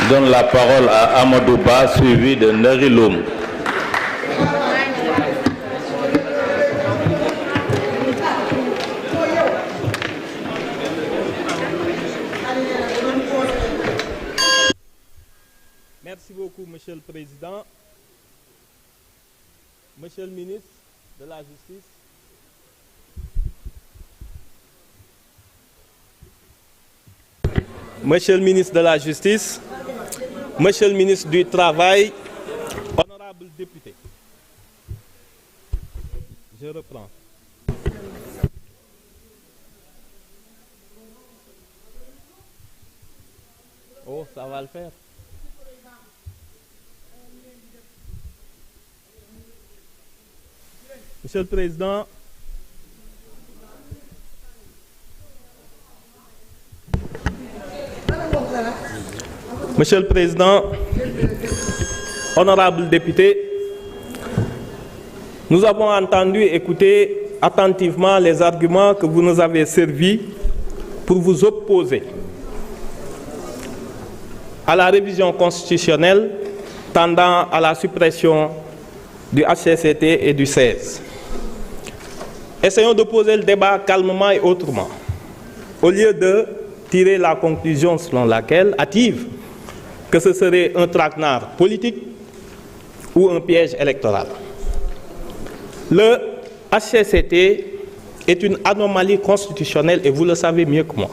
Je donne la parole à Amadou Ba, suivi de Ndari Loum. Merci beaucoup, Monsieur le Président. Monsieur le ministre de la Justice, Monsieur le ministre de la Justice, Monsieur le ministre du Travail, honorables députés, je reprends. Oh, ça va le faire. Monsieur le Président, Monsieur le Président, honorables députés, nous avons entendu et écouté attentivement les arguments que vous nous avez servis pour vous opposer à la révision constitutionnelle tendant à la suppression du HCCT et du 16. Essayons de poser le débat calmement et autrement, au lieu de tirer la conclusion selon laquelle, hâtive, que ce serait un traquenard politique ou un piège électoral. Le HCCT est une anomalie constitutionnelle et vous le savez mieux que moi.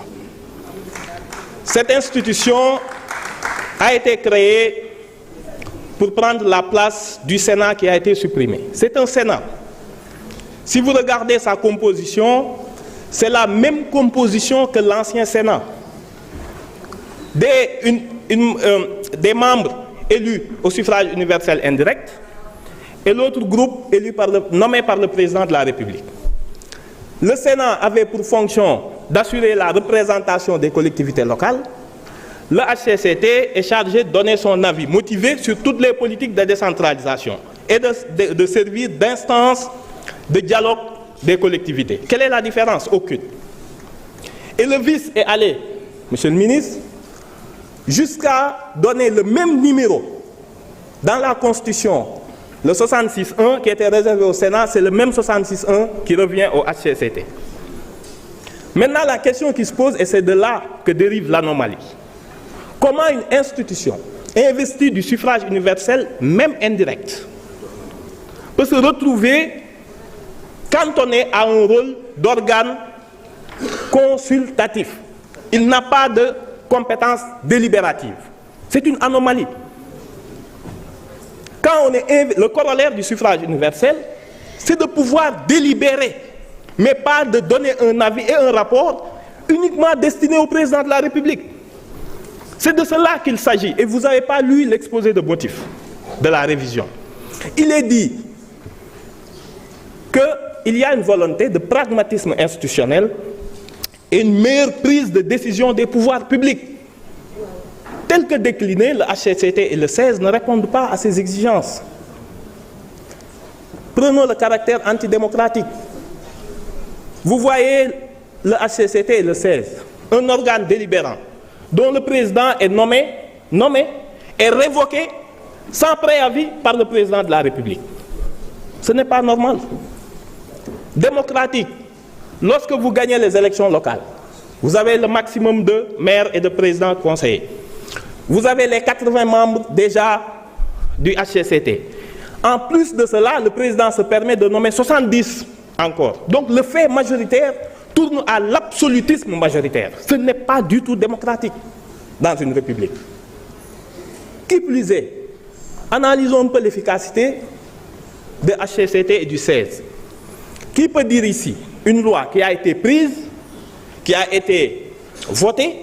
Cette institution a été créée pour prendre la place du Sénat qui a été supprimé. C'est un Sénat. Si vous regardez sa composition, c'est la même composition que l'ancien Sénat. Des membres élus au suffrage universel indirect et l'autre groupe nommé par le président de la République. Le Sénat avait pour fonction d'assurer la représentation des collectivités locales. Le HCCT est chargé de donner son avis motivé sur toutes les politiques de décentralisation et de servir d'instance de dialogue des collectivités. Quelle est la différence? Aucune. Et le vice est allé, Monsieur le ministre, jusqu'à donner le même numéro dans la Constitution. Le 66.1 qui était réservé au Sénat, c'est le même 66.1 qui revient au HCCT. Maintenant, la question qui se pose, et c'est de là que dérive l'anomalie. Comment une institution investie du suffrage universel, même indirect, peut se retrouver cantonné à un rôle d'organe consultatif? Il n'a pas de compétence délibérative. C'est une anomalie. Quand on est le corollaire du suffrage universel, c'est de pouvoir délibérer, mais pas de donner un avis et un rapport uniquement destiné au président de la République. C'est de cela qu'il s'agit. Et vous n'avez pas lu l'exposé de motifs de la révision. Il est dit qu'il y a une volonté de pragmatisme institutionnel et une meilleure prise de décision des pouvoirs publics. Tel que décliné, le HCCT et le 16 ne répondent pas à ces exigences. Prenons le caractère antidémocratique. Vous voyez le HCCT et le 16, un organe délibérant dont le président est nommé et révoqué sans préavis par le président de la République. Ce n'est pas normal. Démocratique, lorsque vous gagnez les élections locales, vous avez le maximum de maires et de présidents conseillers. Vous avez les 80 membres déjà du HCCT. En plus de cela, le président se permet de nommer 70 encore. Donc le fait majoritaire tourne à l'absolutisme majoritaire. Ce n'est pas du tout démocratique dans une république. Qui plus est, analysons un peu l'efficacité de HCCT et du 16. Qui peut dire ici une loi qui a été prise, qui a été votée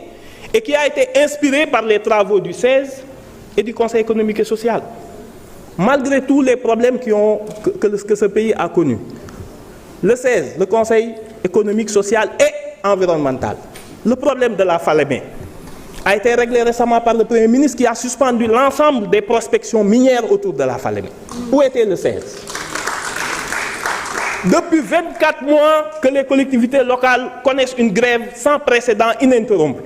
et qui a été inspirée par les travaux du 16 et du Conseil économique et social, malgré tous les problèmes que ce pays a connus? Le 16, le Conseil économique, social et environnemental. Le problème de la Falémé a été réglé récemment par le Premier ministre qui a suspendu l'ensemble des prospections minières autour de la Falémé. Où était le 16? Depuis 24 mois que les collectivités locales connaissent une grève sans précédent ininterrompue.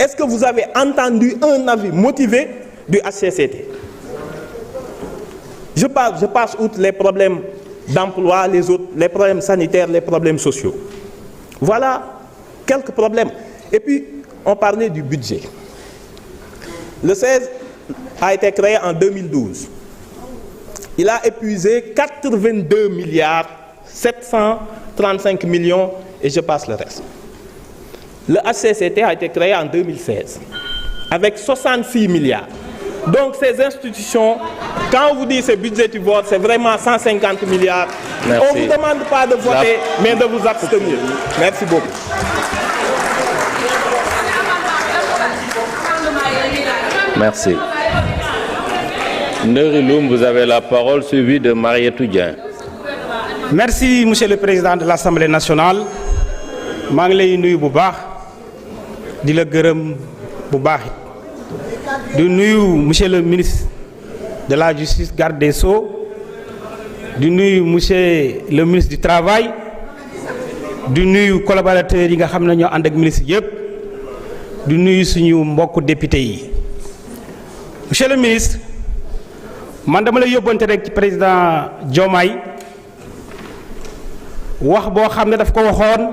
Est-ce que vous avez entendu un avis motivé du HCCT? Je passe outre les problèmes d'emploi, les problèmes sanitaires, les problèmes sociaux. Voilà quelques problèmes. Et puis, on parlait du budget. Le 16 a été créé en 2012. Il a épuisé 82 milliards 735 millions et je passe le reste. Le HCCT a été créé en 2016 avec 66 milliards. Donc ces institutions, quand on vous dit ce budget du vote, c'est vraiment 150 milliards. Merci. On ne vous demande pas de voter, mais de vous abstenir. Merci beaucoup. Merci. Nderi-Loum, vous avez la parole, suivi de Marietou Dieng. Merci, Monsieur le Président de l'Assemblée nationale. maa ngi lay nuyu bu baax di la gërëm bu baax di nuyu Monsieur le ministre de la Justice, garde des Sceaux, di nuyu Monsieur le ministre du Travail, di nuyu collaborateurs yi nga xam ne ñoo ànd ak ministre yëpp, di nuyu suñu mbokku député yi. Monsieur le ministre, man dama lay yóbbante rek ci président Diomaye wax boo xam ne daf ko waxoon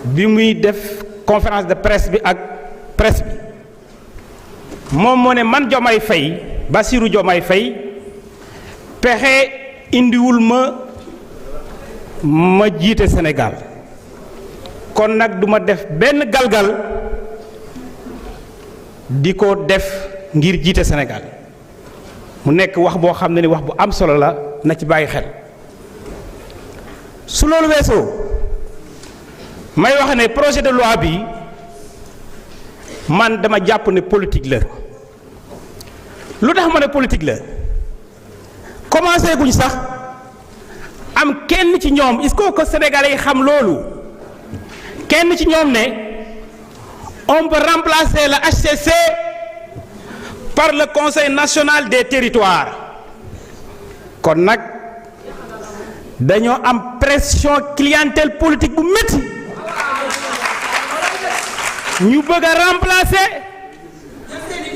bi muy def conférence de presse bi ak presse bi moom moo ne man Diomaye Faye, Bassirou Diomaye Faye, pexe indiwul ma jiite Sénégal kon nag duma def benn galgal di ko def ngir jiite Sénégal. mu nekk wax boo xam ne ni wax bu am solo la, na ci bàyyi xel. su loolu weesoo may wax ne projet de loi bi man dama jàpp ne politique la. lu tax ma ne politique la commencé guñ sax am kenn ci ñoom est-ce que Sénégalais yi xam loolu kenn ci ñoom ne on peut remplacer le HCC par le Conseil national des territoires. kon nag dañoo am pression clientèle politique bu métti ñu bëgg a remplacer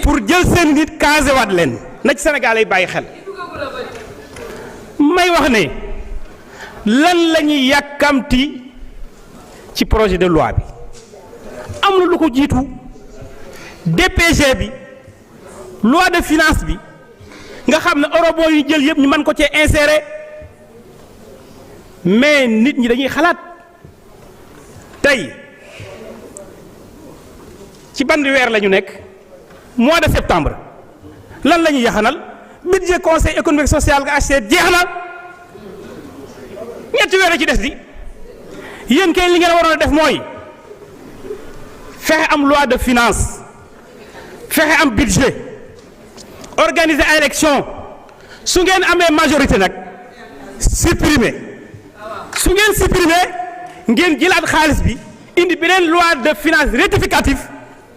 pour jël seen nit casé waat leen na ci Sénégal ay bàyyi xel. may wax ne lan la ñuy yàkkamti ci projet de loi bi am na lu ko jiitu DPG bi loi de finance bi nga xam ne eurobond yu jël yëpp ñu mën ko cee insérer mais nit ñi dañuy xalaat tey ci ban weer la ñu nekk mois de septembre lan la ñuy yaxanal budget conseil économique social nga HCCT jeex na ñetti weer ci des di yéen kay li ngeen waroon a def mooy fexe am loi de finance fexe am budget organiser ay élection su ngeen amee majorité nag supprimer su ngeen supprimer ngeen jëlaat xaalis bi indi beneen loi de finance rectificative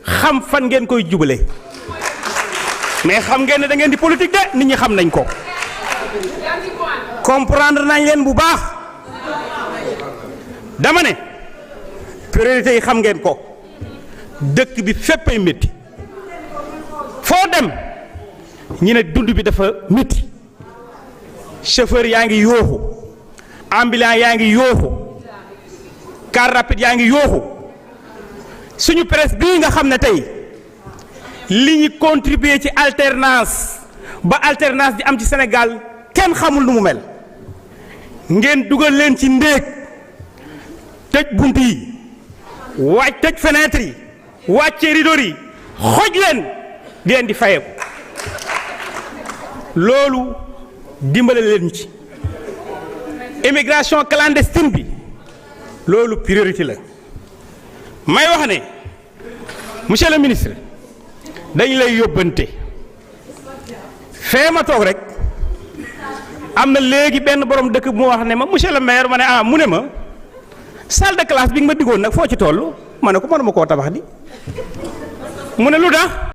xam fan ngeen koy jubale mais xam ngeen ne da ngeen di politique de nit ñi xam nañ ko comprendre nañ leen bu baax dama ne priorité yi xam ngeen ko dëkk bi fépp ay métti foo dem ñi ne dund bi dafa métti chauffeur yaa ngi yooxu ambulant yaa ngi yooxu car rapide yaa ngi yooxu suñu presse bii nga xam ne tey li ñu contribuer ci alternance ba alternance di am ci Sénégal kenn xamul nu mu mel ngeen dugal leen ci ndéeg tëj bunt yi wàcc tëj fenêtre yi wàcce rideau yi xoj leen di leen di fayeeku loolu dimbale leen ci immigration clandestine bi loolu priorité la may wax ne monsieur le ministre dañ lay yóbbante fee ma toog rek am na léegi benn borom dëkk bu ma wax ne ma monsieur le maire ma ne ah mu ne ma salle de classe bi nga ma diggoon nag foo ci toll ma ne ko mënuma koo tabax di mu ne lu tax